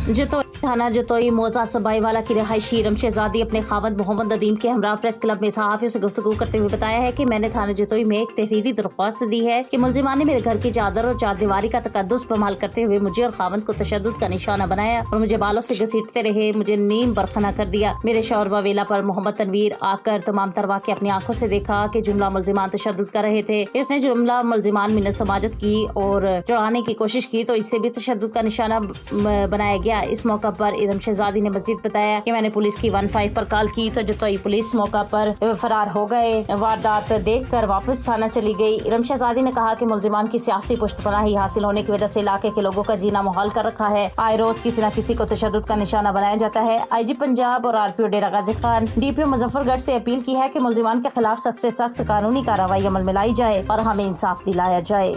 जतोई थाना जतोई मोजा सबाई वाला की रहायशी इरम शहजादी अपने खावंद मोहम्मद नदीम के हमरा प्रेस क्लब में सहाफ़ियों से गुफ्तगू करते हुए बताया है कि मैंने थाना जतोई में एक तहरीरी दरख्वास्त दी है कि मुलजिमान ने मेरे घर की चादर और चार दीवारी का तकद्दुस इस्तेमाल करते हुए मुझे और खावंद को तशद्दुद का निशाना बनाया और मुझे बालों से घसीटते रहे, मुझे नीम बरखना कर दिया। मेरे शौहर व वेला पर मोहम्मद तनवीर आकर तमाम तरवा के अपनी आंखों से देखा कि जुमला मुलजिमान तशद्दुद कर रहे थे। इसने जुमला मुलजिमान मिन्नत समाजत की और चढ़ाने की कोशिश की तो इससे भी तशद्दुद का निशाना बनाया गया। इस मौका पर इरम शहजादी ने मजीद बताया कि मैंने पुलिस की 15 पर कॉल की तो जतोई पुलिस मौका पर फरार हो गए। वारदात देखकर वापस थाना चली गई। इरम शहजादी ने कहा कि मुलजिमान की सियासी पुष्टपनाही हासिल होने की वजह से इलाके के लोगों का जीना मुहाल कर रखा है। आए रोज किसी न किसी को तशद्दुद का निशाना बनाया जाता है। IG पंजाब और RPO डेरा गाजी खान DPO मुजफ्फरगढ़ से अपील की है कि मुलजिमान के खिलाफ सख्त से सख्त कानूनी कार्रवाई अमल में लाई जाए और हमें इंसाफ दिलाया जाए।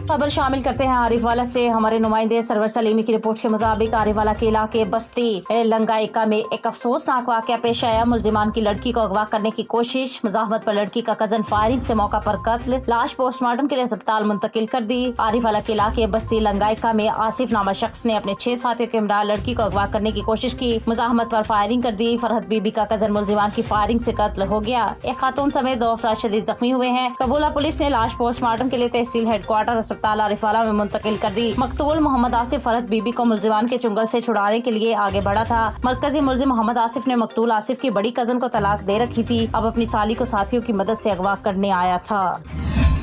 खबर शामिल करते हैं आरिफवाला से। हमारे नुमाइंदे सरवर सलीमी की रिपोर्ट के मुताबिक आरिफवाला के इलाके बस्ती लंगाइका में एक अफसोसनाक वाकया पेश आया। मुलजिमान की लड़की को अगवा करने की कोशिश, मुजाहमत पर लड़की का कजन फायरिंग से मौका पर कत्ल, लाश पोस्टमार्टम के लिए अस्पताल मुंतकिल कर दी। आरिफवाला के इलाके बस्ती लंगाइका में आसिफ नामा शख्स ने अपने 6 साथियों के हमरा लड़की को अगवा करने की कोशिश की, मुजाहमत पर फायरिंग कर दी। फरहत बीबी का कजन मुलजिमान की फायरिंग से कत्ल हो गया। एक खातून समेत 2 अफराद शदीद जख्मी हुए हैं। कबूला पुलिस ने लाश पोस्टमार्टम के लिए तहसील हेडक्वार्टर अस्पताल आरिफवाला में मुंतकिल कर दी। मकतूल मोहम्मद आसिफ फरहत बीबी को मुलजिमान के चुंगल से छुड़ाने के लिए आगे बढ़ा था। मरकजी मुलजिम मोहम्मद आसिफ ने मकतूल आसिफ की बड़ी कजन को तलाक दे रखी थी, अब अपनी साली को साथियों की मदद से अगवा करने आया था।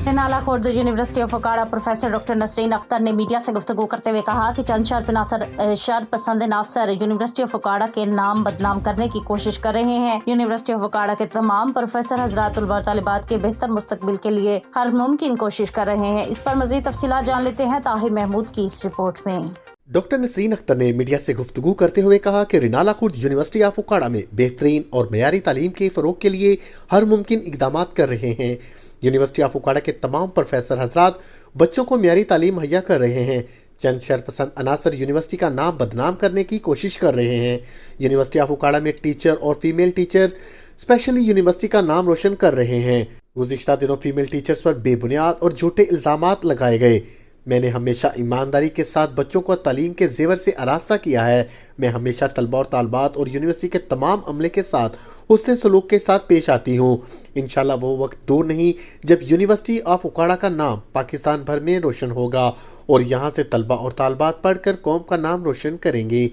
नाला Khurd university of Okara professor doctor Nasreen Akhtar ने मीडिया से गुफ्तगू करते हुए कहा कि चंद शर पसंद नासर यूनिवर्सिटी ऑफ उकाड़ा के नाम बदनाम करने की कोशिश कर रहे हैं। यूनिवर्सिटी ऑफ उकाड़ा के तमाम प्रोफेसर हजरात तालिबात के बेहतर मुस्तकबिल के लिए हर मुमकिन कोशिश कर रहे हैं। इस पर मजीद तफसीलात जान लेते हैं ताहिर महमूद की इस रिपोर्ट में। डॉक्टर नसरीन अख्तर ने मीडिया से गुफ्तगू करते हुए कहा कि रिनाला खुर्द यूनिवर्सिटी ऑफ उकाड़ा में बेहतरीन और मयारी तालीम के फरोग के लिए हर मुमकिन इकदाम कर रहे हैं। यूनिवर्सिटी ऑफ उकाड़ा के तमाम प्रोफेसर हजरात बच्चों को मयारी तालीम मुहैया कर रहे हैं। चंद शरपसंद अनासर यूनिवर्सिटी का नाम बदनाम करने की कोशिश कर रहे हैं। यूनिवर्सिटी ऑफ उकाड़ा में टीचर और फीमेल टीचर स्पेशली यूनिवर्सिटी का नाम रोशन कर रहे हैं। गुज़िश्ता दिनों फीमेल टीचर्स पर बेबुनियाद और झूठे इल्ज़ामात लगाए गए। मैंने हमेशा ईमानदारी के साथ बच्चों को तालीम के जेवर से आरास्ता किया है। मैं हमेशा तलबा और तालबात और यूनिवर्सिटी के तमाम अमले के साथ उससे सलूक के साथ पेश आती हूँ। इंशाल्लाह वो वक्त दूर नहीं जब यूनिवर्सिटी ऑफ उकाड़ा का नाम पाकिस्तान भर में रोशन होगा और यहाँ से तलबा और तालबात पढ़कर कौम का नाम रोशन करेंगे।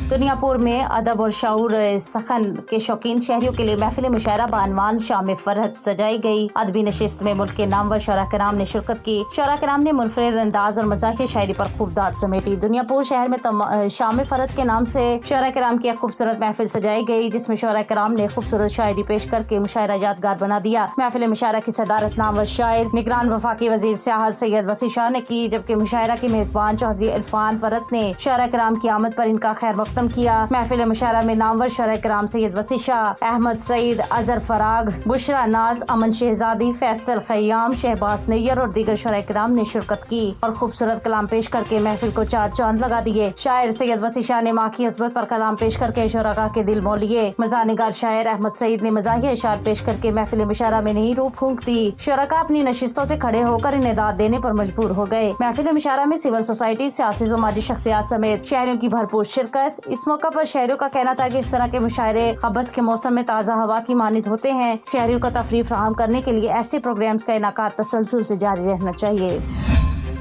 दुनियापुर में अदब और शऊर सखन के शौकीन शहरियों के लिए महफिल मुशायरा बानवान शाम फरहत सजाई गई। अदबी नशिस्त में मुल्क के नामवर शोरा कराम ने शिरकत की। शोरा कराम ने मुनफरिद अंदाज और मज़ाहिर शायरी पर खूब दाद समेटी। दुनियापुर शहर में शाम फरहत के नाम से शोरा कराम की एक खूबसूरत महफिल सजाई गई, जिसमें शोरा कराम ने खूबसूरत शायरी पेश करके मुशायरा यादगार बना दिया। महफिल मुशायरा की सदारत नामवर शायर निगरान वफाकी वजीर सियाहत सैयद वसी शाह ने की, जबकि मुशायरा की मेजबान चौधरी इरफान फरहत ने शोरा कराम की आमद पर इनका खैर मकदम किया। महफिल मुशायरा में नामवर शोरा कराम सैयद वसी शाह, अहमद सईद, अजहर फराग, बुशरा नाज, अमन शहजादी, फैसल खयाम, शहबाज नैयर और दीगर शोरा कराम ने शिरकत की और खूबसूरत कलाम पेश करके महफिल को 4 चांद लगा दिए। शायर सैयद वसी शाह ने माँ की हस्बत पर कलाम पेश करके शोरा के दिल मोह लिए। मज़ानिगार शायर अहमद सईद ने मज़ाहिर अशार पेश करके महफिल मुशायरा में नई रूह फूंक दी। शोरा अपनी नशिस्तों से खड़े होकर इन्हें दाद देने पर मजबूर हो गए। महफिल मुशायरा में सिविल सोसाइटी, सियासी समाजी शख्सियात समेत शहरियों की भरपूर शिरकत। इस मौका पर शहरियों का कहना था कि इस तरह के मुशायरे हबस के मौसम में ताज़ा हवा की मानिद होते हैं। शहरियों को तफरीह फराहम करने के लिए ऐसे प्रोग्राम्स का इनाकात तसलसल से जारी रहना चाहिए।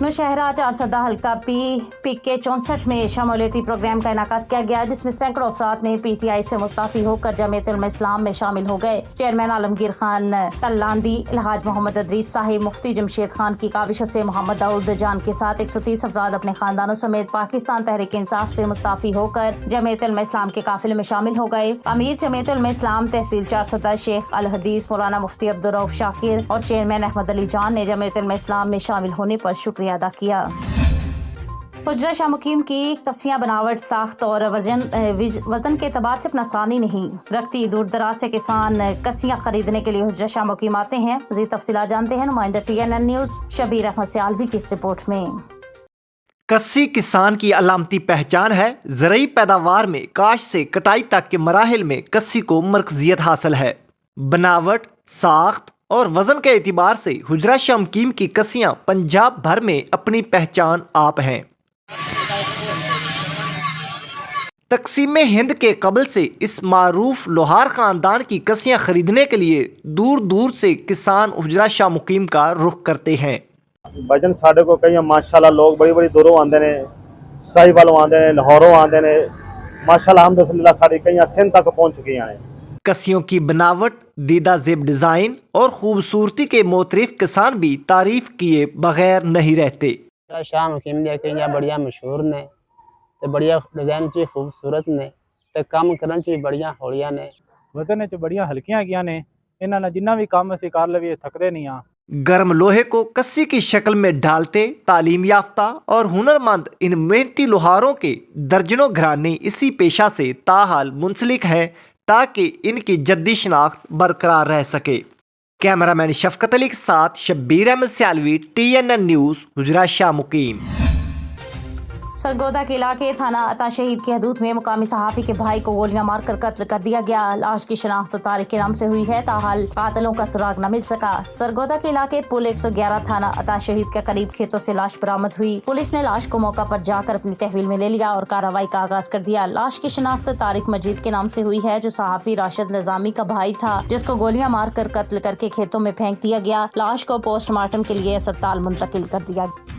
नौशहरा 410 हल्का PK 64 में शमूलियती प्रोग्राम का इनाकात किया गया, जिसमें सैकड़ों अफराद ने PTI से मुस्ताफी होकर जमीयत उलमा इस्लाम में शामिल हो गए। चेयरमैन आलमगीर खान तल्लांदी, इल्हाज मोहम्मद अदरीस साहिब, मुफ्ती जमशेद खान की काविशों से मोहम्मद दाऊद जान के साथ 130 अफराद अपने खानदानों समेत पाकिस्तान तहरीक इंसाफ से मुस्ताफी होकर जमीयत उलमा इस्लाम के काफिले में शामिल हो गए। अमीर जमीयत उलमा इस्लाम तहसील 410 शेख अल हदीस मौलाना मुफ्ती अब्दुल रऊफ शाकिर और चेयरमैन अहमद अली जान ने जमीयत उलमा इस्लाम में शामिल होने पर शुक्रिया अदा किया। हुज्रा शाह मुकीम की कसियां बनावट, साख्त और वजन के एतबार से अपना सानी नहीं रखती। दूर दराज से किसान कसियां खरीदने के लिए हुज्रा शाह मुकीम आते हैं। मज़ीद तफसीलात जानते हैं नुमाइंदा TNN न्यूज़ शबीर अहमद सियालवी की इस रिपोर्ट में। कस्सी किसान की अलामती पहचान है। ज़रूरी पैदावार में काश से कटाई तक के मराहिल में कस्सी को मरकजियत हासिल है। बनावट, साख्त और वजन के एतबार से हुज्रा शाह मुकीम की कस्सियाँ पंजाब भर में अपनी पहचान आप हैं। तकसीम हिंद के कबल से इस मारूफ लोहार ख़ानदान की कस्सियाँ ख़रीदने के लिए दूर दूर से किसान हुजरा शाह मुकीम का रुख करते हैं। भजन साढ़े को कई माशाल्लाह लोग बड़ी बड़ी दूरों आते हैं, साहिवालों आते हैं, लाहौरों आते हैं, माशाल्लाह अल्हम्दुलिल्लाह साड़ी कई सिंध तक पहुँच चुकी हैं। कस्सियों की बनावट, दीदा ज़ेब डिज़ाइन और खूबसूरती के मोतरिफ किसान भी तारीफ किए बगैर नहीं रहते। शाह मुकीम दी कई बढ़िया मशहूर ने ते बढ़िया डिजाइन च खूबसूरत ने ते काम करन च बढ़िया हौलिया ने, वजन च बढ़िया हल्कियां गया ने, इन्हां नाल जिन्ना भी काम असीं कर लवीए थकदे नहीं आ। गर्म लोहे को कस्सी की शक्ल में ढालते तालीम याफ्ता और हुनरमंद इन मेहनती लोहारों के दर्जनों घराने इसी पेशा से ताहाल मुंसलिक हैं ताकि इनकी जद्दी शनाख्त बरकरार रह सके। कैमरामैन शफकत अली के साथ शब्बीर अहमद सियालवी, TNN न्यूज़, हुजरा शाह मुकीम। सरगोदा के इलाके थाना अता शहीद की हदूद में मुकामी सहाफ़ी के भाई को गोलियां मारकर कत्ल कर दिया गया। लाश की शनाख्त तारिक के नाम से हुई है, ताहाल कातिलों का सुराग न मिल सका। सरगोदा के इलाके पुल 111 थाना अता शहीद के करीब खेतों से लाश बरामद हुई। पुलिस ने लाश को मौका पर जाकर अपनी तहवील में ले लिया और कार्रवाई का आगाज कर दिया। लाश की शनाख्त तारिक मजीद के नाम से हुई है, जो सहाफ़ी राशिद निजामी का भाई था, जिसको गोलियां मारकर कत्ल करके खेतों में फेंक दिया गया। लाश को पोस्टमार्टम के लिए अस्पताल मुंतकिल कर दिया गया।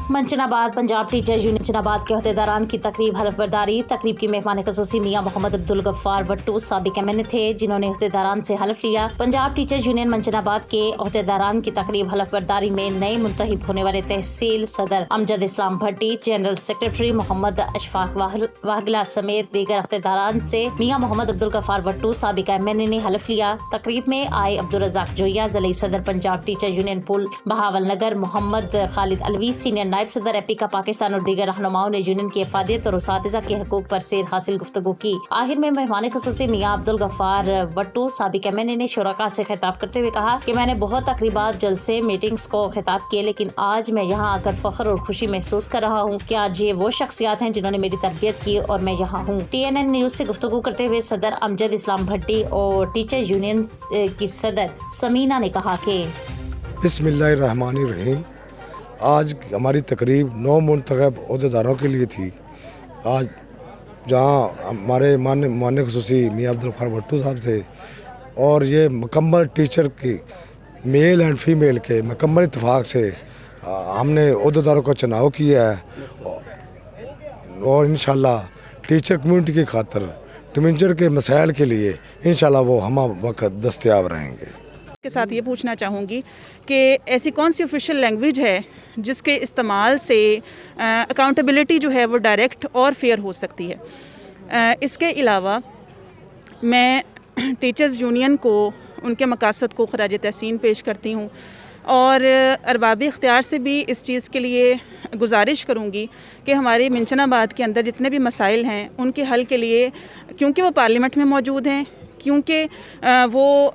मंचनाबाद पंजाब टीचर यूनियन मंचनाबाद के अहदेदारान की तकरीब हलफ बर्दारी। तकरीब की मेहमान खसूसी मियां मोहम्मद अब्दुल गफ्फार भट्टू साबिक एमएनए थे, जिन्होंने अहदेदारान से हलफ लिया। पंजाब टीचर यूनियन मंचनाबाद के अहदेदारान की तकरीब हलफ बर्दारी में नए मुंतखब होने वाले तहसील सदर अमजद इस्लाम भट्टी, जनरल सेक्रेटरी मोहम्मद अशफाक वागला समेत दीगर अहदेदारान से मियां मोहम्मद अब्दुल गफ्फार भट्टू साबिक एमएनए ने हलफ लिया। तकरीब में आए अब्दुल रज़ाक जोया, ज़िला सदर पंजाब टीचर यूनियन पुल बहावल नगर, मोहम्मद खालिद अलवी सीनियर नायब सदर एपिका पाकिस्तान और दीगर रहनुमाओं ने यूनियन की अफादियत और उसातिज़ा के हकूक पर सेर हासिल गुफ्तगू की। आखिर में मेहमान खसूसी मियां अब्दुल गफ्फार भट्टू साबिक एमएनए ने शुरका से खिताब करते हुए कहा कि मैंने बहुत तकरीबात, जलसे, मीटिंग्स को खिताब किए, लेकिन आज मैं यहाँ आकर फख्र और खुशी महसूस कर रहा हूँ कि आज ये वो शख्सियात हैं जिन्होंने मेरी तरबियत की और मैं यहाँ हूँ। TNN न्यूज़ से गुफ्तगू करते हुए सदर अमजद इस्लाम भट्टी और टीचर यूनियन की सदर समीना ने कहा कि बिस्मिल्लाहिर्रहमानिर्रहीम। आज हमारी तकरीब 9 मुंतखब अहदेदारों के लिए थी। आज जहाँ हमारे माननीय खसूसी मियां अब्दुल गफ्फार भट्टू साहब थे और ये मुकम्मल टीचर की मेल एंड फीमेल के मुकम्मल इत्तेफाक से हमने अहदेदारों का चुनाव किया है और इंशाल्लाह टीचर कम्यूनिटी की खातिर टीचर के मसाइल के लिए इंशाल्लाह वो हम वक्त दस्तयाब रहेंगे। के साथ ये पूछना चाहूँगी कि ऐसी कौन सी ऑफिशियल लैंग्वेज है जिसके इस्तेमाल से अकाउंटेबिलिटी जो है वो डायरेक्ट और फेयर हो सकती है। इसके अलावा मैं टीचर्स यूनियन को उनके मकासद को खराज तहसीन पेश करती हूँ और अरबाबी इख्तियार से भी इस चीज़ के लिए गुजारिश करूँगी कि हमारे मंचनाबाद के अंदर जितने भी मसाइल हैं उनके हल के लिए, क्योंकि वो पार्लियामेंट में मौजूद हैं, क्योंकि वो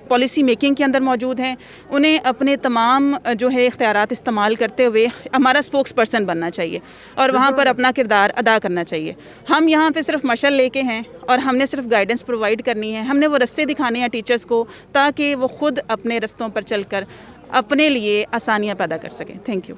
पॉलिसी मेकिंग के अंदर मौजूद हैं, उन्हें अपने तमाम जो है इख्तियारात इस्तेमाल करते हुए हमारा स्पोक्स पर्सन बनना चाहिए और वहाँ पर अपना किरदार अदा करना चाहिए। हम यहाँ पे सिर्फ मशल लेके हैं और हमने सिर्फ गाइडेंस प्रोवाइड करनी है, हमने वो रास्ते दिखाने हैं टीचर्स को ताकि वो ख़ुद अपने रास्तों पर चलकर अपने लिए आसानियाँ पैदा कर सकें। Thank you.